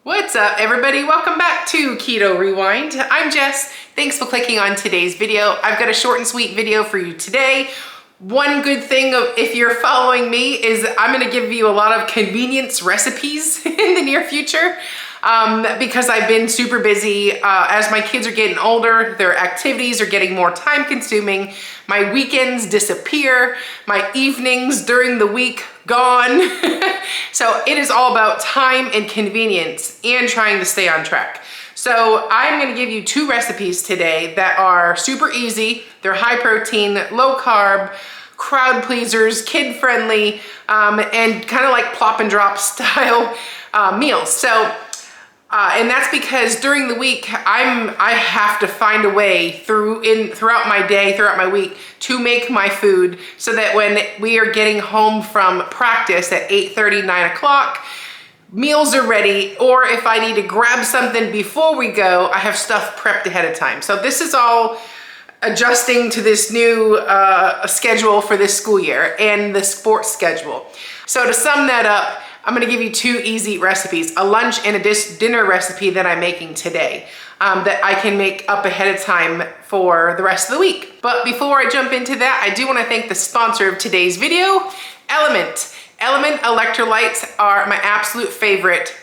What's up, everybody? Welcome back to Keto Rewind. I'm Jess. Thanks for clicking on today's video. I've got a short and sweet video for you today. One good thing if you're following me is I'm going to give you a lot of convenience recipes in the near future because I've been super busy. As my kids are getting older, their activities are getting more time consuming. My weekends disappear. My evenings during the week gone. So it is all about time and convenience and trying to stay on track. So I'm going to give you two recipes today that are super easy. They're high protein, low carb, crowd pleasers, kid friendly, and kind of like plop and drop style meals. And that's because during the week, I have to find a way throughout my day, throughout my week, to make my food so that when we are getting home from practice at 8:30, 9 o'clock, meals are ready, or if I need to grab something before we go, I have stuff prepped ahead of time. So this is all adjusting to this new schedule for this school year and the sports schedule. So to sum that up, I'm gonna give you two easy recipes, a lunch and a dinner recipe that I'm making today that I can make up ahead of time for the rest of the week. But before I jump into that, I do wanna thank the sponsor of today's video, Element. Element electrolytes are my absolute favorite,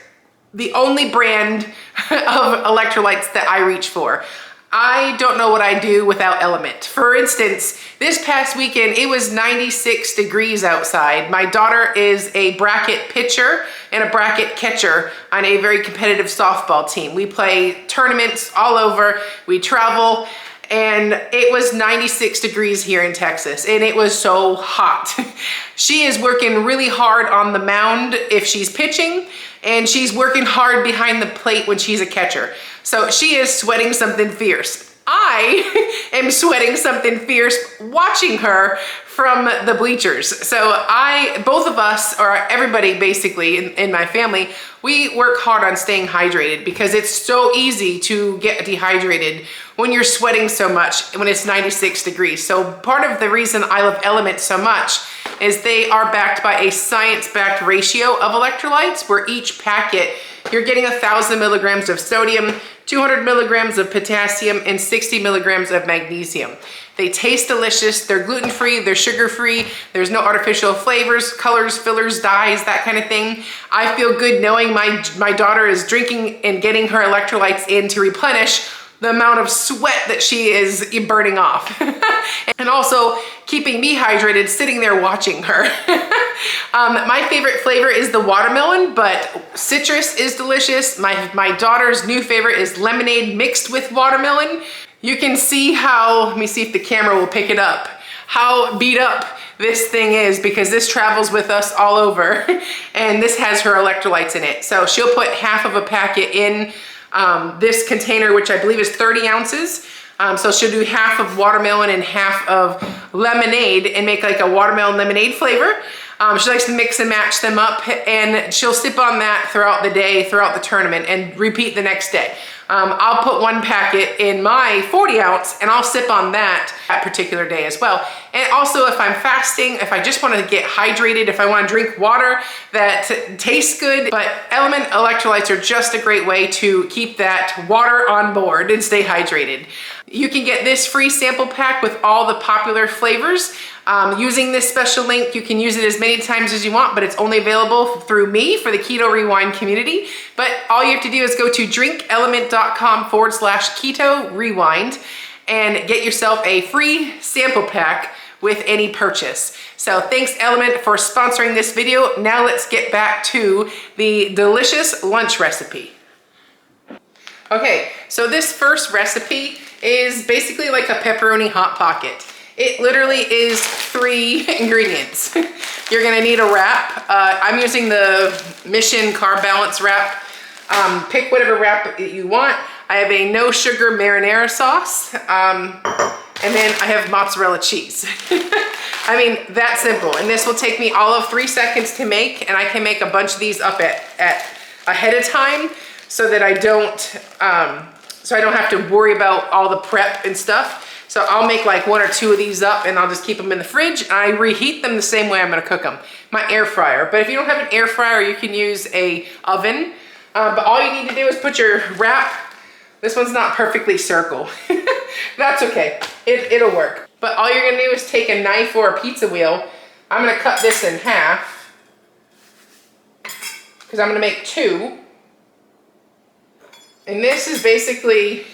the only brand of electrolytes that I reach for. I don't know what I do without Element. For instance, this past weekend, it was 96 degrees outside. My daughter is a bracket pitcher and a bracket catcher on a very competitive softball team. We play tournaments all over, we travel, and it was 96 degrees here in Texas, and it was so hot. She is working really hard on the mound if she's pitching, and she's working hard behind the plate when she's a catcher. So she is sweating something fierce. I am sweating something fierce watching her from the bleachers. So both of us, or everybody basically in my family, we work hard on staying hydrated because it's so easy to get dehydrated when you're sweating so much when it's 96 degrees. So part of the reason I love Element so much is they are backed by a science-backed ratio of electrolytes where each packet you're getting 1,000 milligrams of sodium, 200 milligrams of potassium, and 60 milligrams of magnesium. They taste delicious, they're gluten-free, they're sugar-free, there's no artificial flavors, colors, fillers, dyes, that kind of thing. I feel good knowing my daughter is drinking and getting her electrolytes in to replenish the amount of sweat that she is burning off. And also keeping me hydrated sitting there watching her. My favorite flavor is the watermelon, but citrus is delicious. My daughter's new favorite is lemonade mixed with watermelon. You can see how, let me see if the camera will pick it up, how beat up this thing is because this travels with us all over and this has her electrolytes in it. So she'll put half of a packet in this container, which I believe is 30 ounces. So she'll do half of watermelon and half of lemonade and make like a watermelon lemonade flavor. She likes to mix and match them up and she'll sip on that throughout the day, throughout the tournament, and repeat the next day. I'll put one packet in my 40 ounce and I'll sip on that particular day as well. And also if I'm fasting, if I just want to get hydrated, if I want to drink water that tastes good, but Element electrolytes are just a great way to keep that water on board and stay hydrated. You can get this free sample pack with all the popular flavors. Using this special link, you can use it as many times as you want, but it's only available through me for the Keto Rewind community. But all you have to do is go to drinkelement.com/Keto Rewind and get yourself a free sample pack with any purchase. So thanks Element for sponsoring this video. Now let's get back to the delicious lunch recipe. Okay, so this first recipe is basically like a pepperoni Hot Pocket. It literally is 3 ingredients. You're gonna need a wrap. I'm using the Mission Carb Balance wrap. Pick whatever wrap you want. I have a no sugar marinara sauce. And then I have mozzarella cheese. I mean, that simple. And this will take me all of 3 seconds to make, and I can make a bunch of these up at ahead of time so that I don't have to worry about all the prep and stuff. So I'll make like 1 or 2 of these up and I'll just keep them in the fridge. And I reheat them the same way I'm gonna cook them, my air fryer. But if you don't have an air fryer, you can use a oven. But all you need to do is put your wrap. This one's not perfectly circle. That's okay, it'll work. But all you're gonna do is take a knife or a pizza wheel. I'm gonna cut this in half because I'm gonna make 2. And this is basically,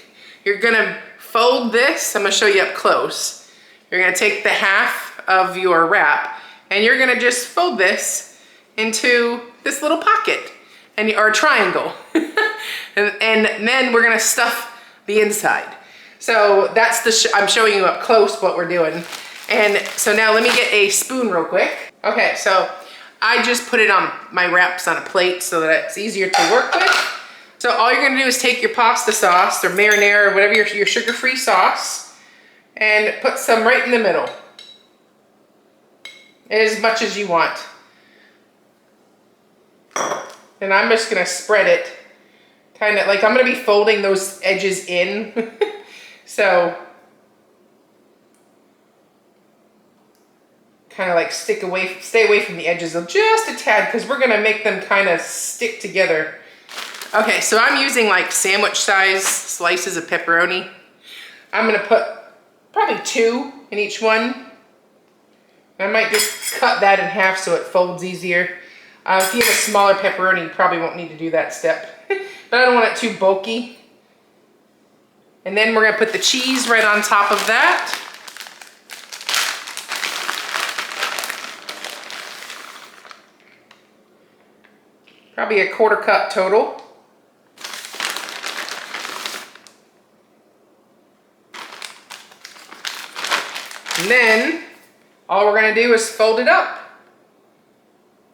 you're gonna fold this. I'm gonna show you up close. You're gonna take the half of your wrap and you're gonna just fold this into this little pocket or triangle. and then we're gonna stuff the inside. So that's I'm showing you up close what we're doing. And so now let me get a spoon real quick. Okay, so I just put it on my wraps on a plate so that it's easier to work with. So all you're gonna do is take your pasta sauce or marinara or whatever your sugar-free sauce and put some right in the middle. As much as you want. And I'm just gonna spread it kind of like I'm gonna be folding those edges in. So kind of like stay away from the edges of just a tad because we're gonna make them kind of stick together. Okay, so I'm using like sandwich size slices of pepperoni. I'm gonna put probably 2 in each one. I might just cut that in half so it folds easier. If you have a smaller pepperoni, you probably won't need to do that step. But I don't want it too bulky. And then we're gonna put the cheese right on top of that. Probably a 1/4 cup total. And then all we're gonna do is fold it up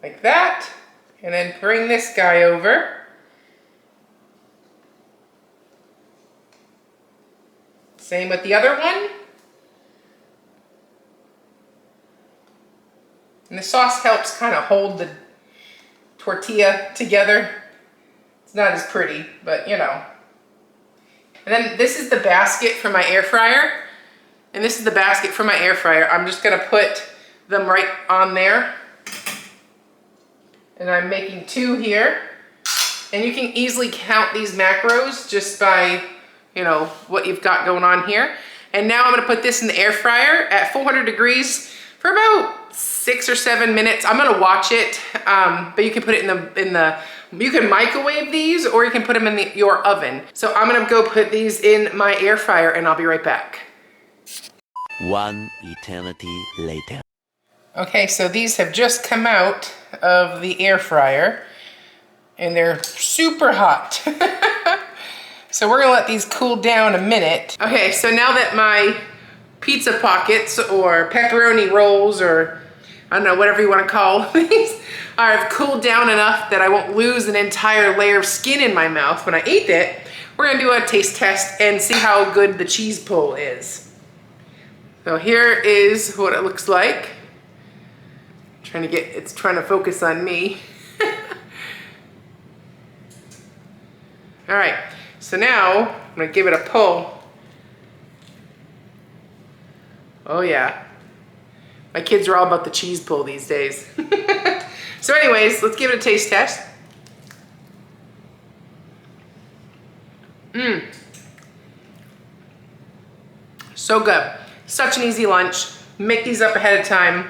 like that, and then bring this guy over. Same with the other one. And the sauce helps kind of hold the tortilla together. It's not as pretty, but you know. And then this is the basket for my air fryer. And this is the basket for my air fryer. I'm just gonna put them right on there. And I'm making 2 here. And you can easily count these macros just by, you know, what you've got going on here. And now I'm gonna put this in the air fryer at 400 degrees for about 6 or 7 minutes. I'm gonna watch it, but you can put it you can microwave these or you can put them in your oven. So I'm gonna go put these in my air fryer and I'll be right back. 1 eternity later. Okay, so these have just come out of the air fryer and they're super hot. So we're gonna let these cool down a minute. Okay, so now that my pizza pockets or pepperoni rolls or I don't know, whatever you wanna call these, have cooled down enough that I won't lose an entire layer of skin in my mouth when I eat it, we're gonna do a taste test and see how good the cheese pull is. So here is what it looks like. It's trying to focus on me. All right, so now I'm gonna give it a pull. Oh yeah. My kids are all about the cheese pull these days. So anyways, let's give it a taste test. So good. Such an easy lunch. Make these up ahead of time.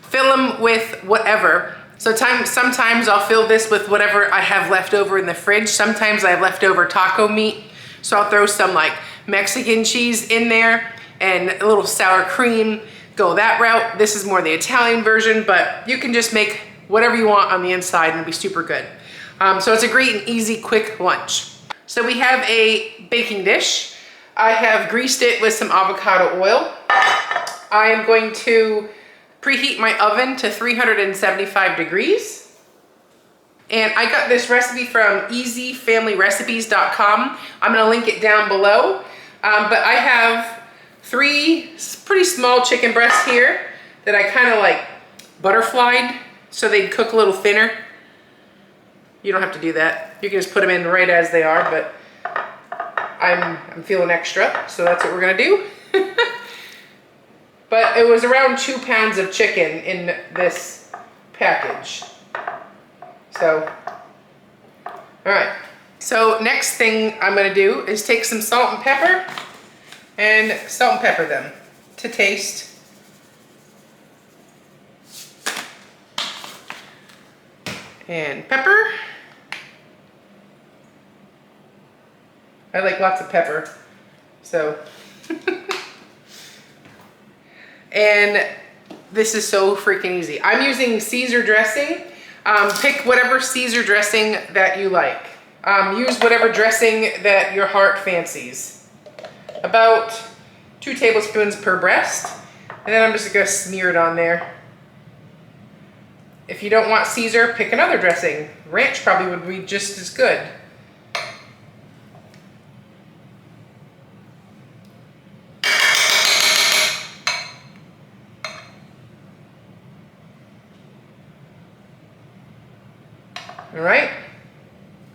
Fill them with whatever. So sometimes I'll fill this with whatever I have left over in the fridge. Sometimes I have leftover taco meat. So I'll throw some like Mexican cheese in there and a little sour cream. Go that route. This is more the Italian version, but you can just make whatever you want on the inside and it'll be super good. So it's a great and easy, quick lunch. So we have a baking dish. I have greased it with some avocado oil. I am going to preheat my oven to 375 degrees. And I got this recipe from easyfamilyrecipes.com. I'm gonna link it down below. But I have 3 pretty small chicken breasts here that I kind of like butterflied so they cook a little thinner. You don't have to do that. You can just put them in right as they are, but I'm feeling extra, so that's what we're gonna do. But it was around 2 pounds of chicken in this package. So All right, so next thing I'm gonna do is take some salt and pepper them to taste. And pepper. I like lots of pepper, so. And this is so freaking easy. I'm using Caesar dressing. Pick whatever Caesar dressing that you like. Use whatever dressing that your heart fancies. About 2 tablespoons per breast. And then I'm just gonna smear it on there. If you don't want Caesar, pick another dressing. Ranch probably would be just as good. All right.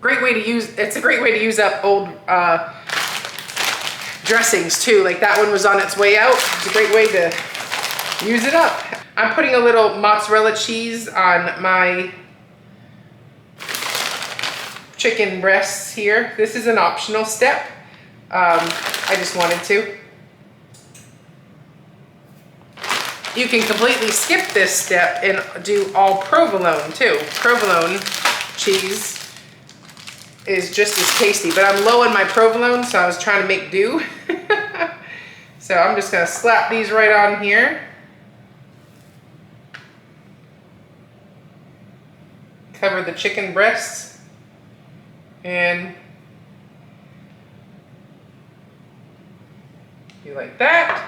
It's a great way to use up old dressings too. Like that one was on its way out. It's a great way to use it up. I'm putting a little mozzarella cheese on my chicken breasts here. This is an optional step. I just wanted to. You can completely skip this step and do all provolone too. Provolone cheese is just as tasty, but I'm low on my provolone, so I was trying to make do. So I'm just gonna slap these right on here. Cover the chicken breasts and do like that.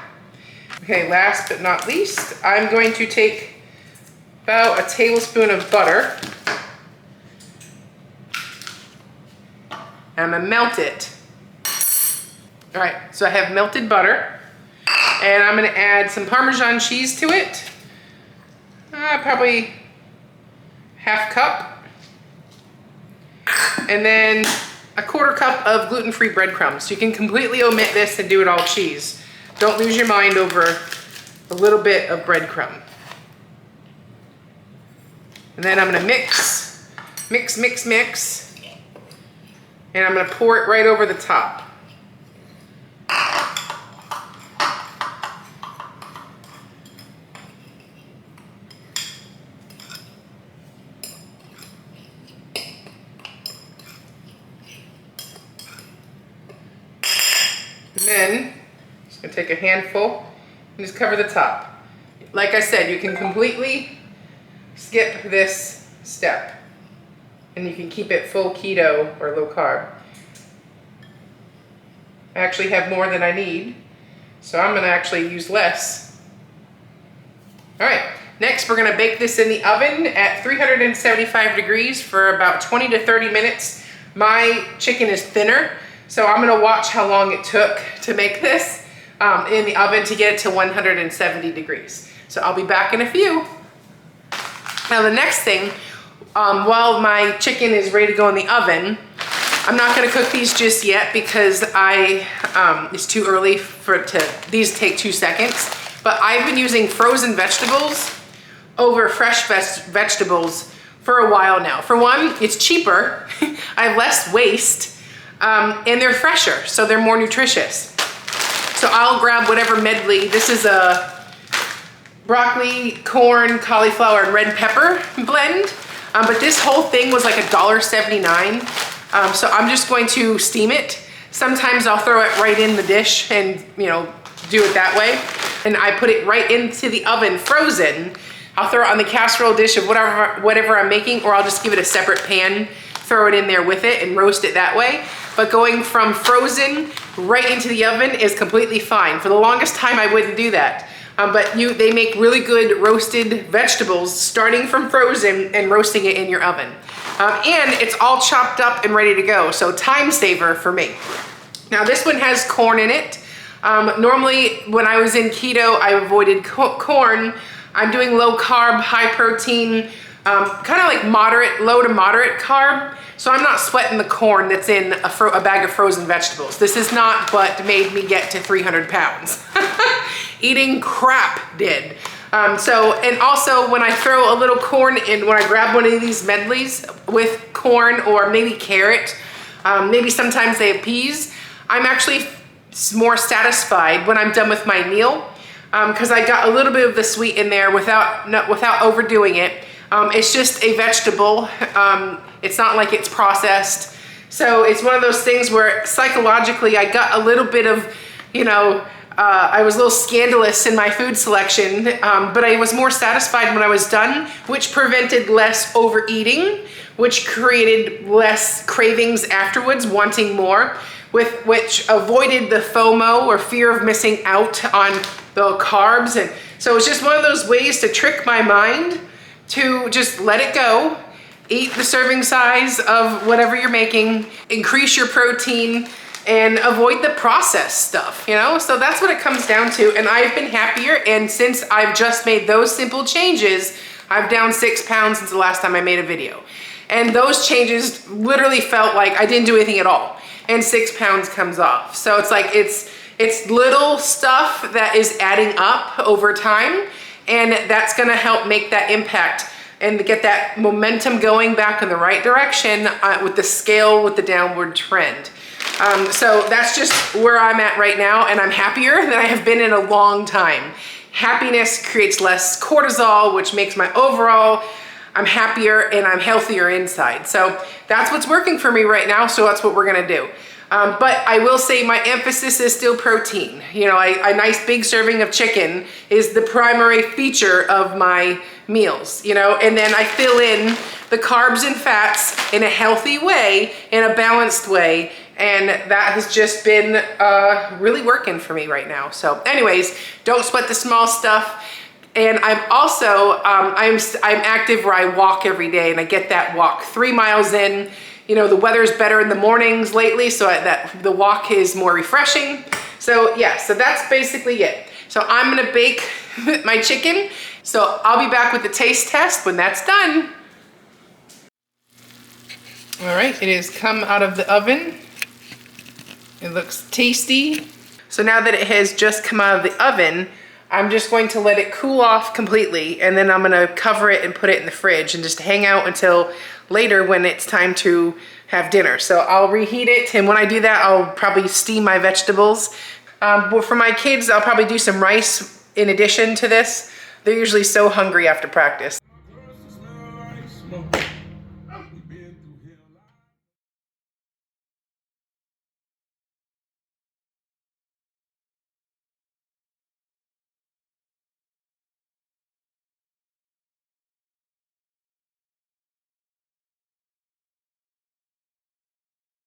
Okay, last but not least, I'm going to take about a tablespoon of butter. And I'm gonna melt it. All right, so I have melted butter, and I'm gonna add some Parmesan cheese to it. Probably half cup. And then a 1/4 cup of gluten-free breadcrumbs. You can completely omit this and do it all cheese. Don't lose your mind over a little bit of breadcrumb. And then I'm gonna mix. And I'm gonna pour it right over the top. And then, just gonna take a handful and just cover the top. Like I said, you can completely skip this step. And you can keep it full keto or low carb. I actually have more than I need, so I'm gonna actually use less. All right, next we're gonna bake this in the oven at 375 degrees for about 20 to 30 minutes. My chicken is thinner, so I'm gonna watch how long it took to make this in the oven to get it to 170 degrees. So I'll be back in a few. Now the next thing, while my chicken is ready to go in the oven, I'm not gonna cook these just yet because it's too early these take 2 seconds. But I've been using frozen vegetables over fresh vegetables for a while now. For one, it's cheaper, I have less waste, and they're fresher, so they're more nutritious. So I'll grab whatever medley. This is a broccoli, corn, cauliflower, and red pepper blend. But this whole thing was like $1.79. So I'm just going to steam it. Sometimes I'll throw it right in the dish and, do it that way. And I put it right into the oven frozen. I'll throw it on the casserole dish of whatever I'm making, or I'll just give it a separate pan, throw it in there with it and roast it that way. But going from frozen right into the oven is completely fine. For the longest time, I wouldn't do that. But they make really good roasted vegetables starting from frozen and roasting it in your oven. And it's all chopped up and ready to go, so time saver for me. Now this one has corn in it. Normally when I was in keto, I avoided corn. I'm doing low carb, high protein, kind of like low to moderate carb. So I'm not sweating the corn that's in a bag of frozen vegetables. This is not what made me get to 300 pounds. Eating crap did. And also when I throw a little corn in, when I grab one of these medleys with corn or maybe carrot, maybe sometimes they have peas, I'm actually more satisfied when I'm done with my meal, because I got a little bit of the sweet in there without overdoing it. It's just a vegetable. It's not like it's processed. So it's one of those things where psychologically I got a little bit of, I was a little scandalous in my food selection, but I was more satisfied when I was done, which prevented less overeating, which created less cravings afterwards, wanting more, which avoided the FOMO or fear of missing out on the carbs. And so it's just one of those ways to trick my mind to just let it go, eat the serving size of whatever you're making, increase your protein, and avoid the processed stuff, So that's what it comes down to. And I've been happier. And since I've just made those simple changes, I've down 6 pounds since the last time I made a video. And those changes literally felt like I didn't do anything at all. And 6 pounds comes off. So it's like, it's little stuff that is adding up over time. And that's gonna help make that impact and get that momentum going back in the right direction with the scale, with the downward trend. So that's just where I'm at right now, and I'm happier than I have been in a long time. Happiness creates less cortisol, which makes my overall, I'm happier and I'm healthier inside. So that's what's working for me right now, so that's what we're gonna do. But I will say my emphasis is still protein. A nice big serving of chicken is the primary feature of my meals, and then I fill in the carbs and fats in a healthy way, in a balanced way. And that has just been really working for me right now. So anyways, don't sweat the small stuff. And I'm also, I'm active where I walk every day, and I get that walk 3 miles in. The weather's better in the mornings lately, so the walk is more refreshing. So yeah, so that's basically it. So I'm gonna bake my chicken. So I'll be back with the taste test when that's done. All right, it has come out of the oven. It looks tasty. So now that it has just come out of the oven, I'm just going to let it cool off completely, and then I'm gonna cover it and put it in the fridge and just hang out until later when it's time to have dinner. So I'll reheat it, and when I do that, I'll probably steam my vegetables. But for my kids, I'll probably do some rice in addition to this. They're usually so hungry after practice.